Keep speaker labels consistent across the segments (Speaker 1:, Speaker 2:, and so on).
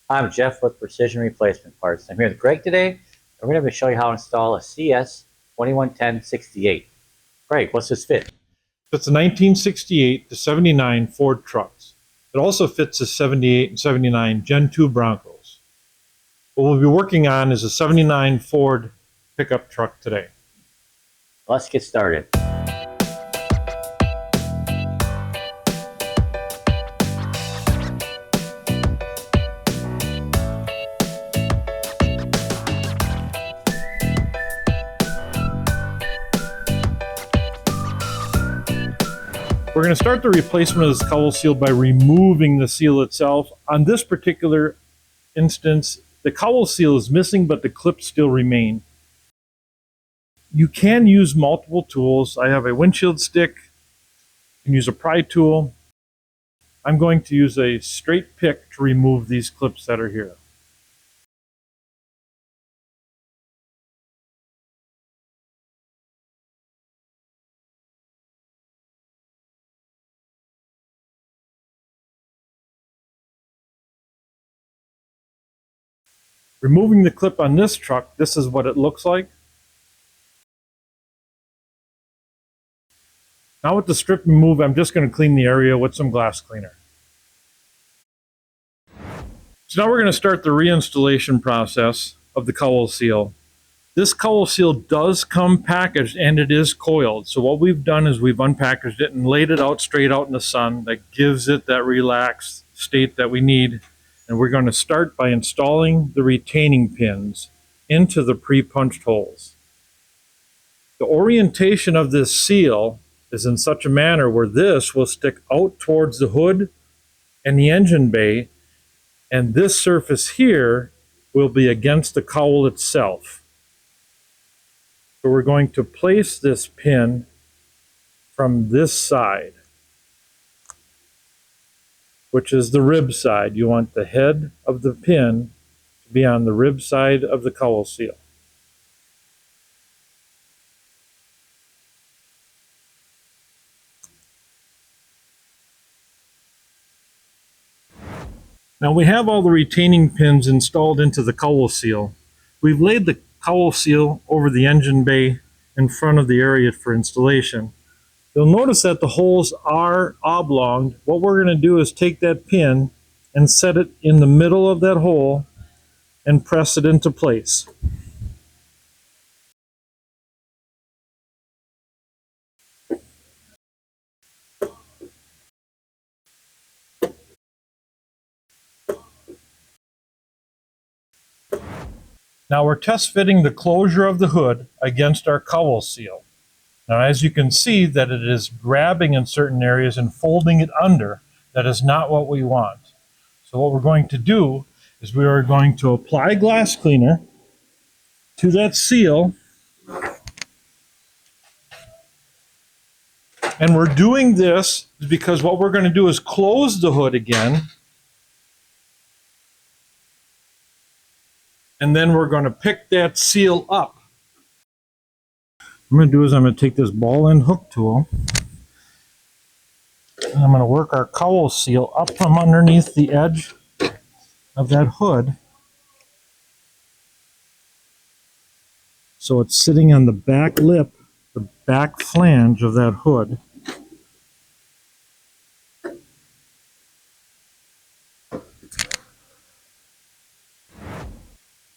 Speaker 1: I'm Jeff with Precision Replacement Parts. I'm here with Greg today, and we're going to show you how to install a CS 211068. Greg, what's this fit?
Speaker 2: Fits a 1968 to 79 Ford trucks. It also fits the 78 and 79 Gen 2 Broncos. What we'll be working on is a 79 Ford pickup truck today.
Speaker 1: Let's get started.
Speaker 2: We're going to start the replacement of this cowl seal by removing the seal itself. On this particular instance, the cowl seal is missing, but the clips still remain. You can use multiple tools. I have a windshield stick. You can use a pry tool. I'm going to use a straight pick to remove these clips that are here. Removing the clip on this truck, this is what it looks like. Now with the strip removed, I'm just going to clean the area with some glass cleaner. So now we're going to start the reinstallation process of the cowl seal. This cowl seal does come packaged and it is coiled. So what we've done is we've unpackaged it and laid it out straight out in the sun. That gives it that relaxed state that we need. And we're going to start by installing the retaining pins into the pre-punched holes. The orientation of this seal is in such a manner where this will stick out towards the hood and the engine bay, and this surface here will be against the cowl itself. So we're going to place this pin from this side, which is the rib side. You want the head of the pin to be on the rib side of the cowl seal. Now we have all the retaining pins installed into the cowl seal. We've laid the cowl seal over the engine bay in front of the area for installation. You'll notice that the holes are oblong. What we're going to do is take that pin and set it in the middle of that hole and press it into place. Now we're test fitting the closure of the hood against our cowl seal. Now as you can see that it is grabbing in certain areas and folding it under. That is not what we want. So what we're going to do is we are going to apply glass cleaner to that seal. And we're doing this because what we're going to do is close the hood again. And then we're going to pick that seal up. What I'm going to do is I'm going to take this ball end hook tool and I'm going to work our cowl seal up from underneath the edge of that hood. So it's sitting on the back lip, the back flange of that hood.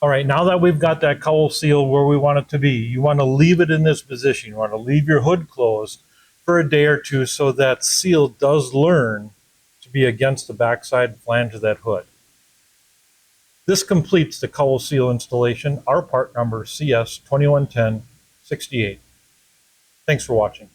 Speaker 2: All right, now that we've got that cowl seal where we want it to be, you want to leave it in this position. You want to leave your hood closed for a day or two so that seal does learn to be against the backside flange of that hood. This completes the cowl seal installation. Our part number CS 211068. Thanks for watching.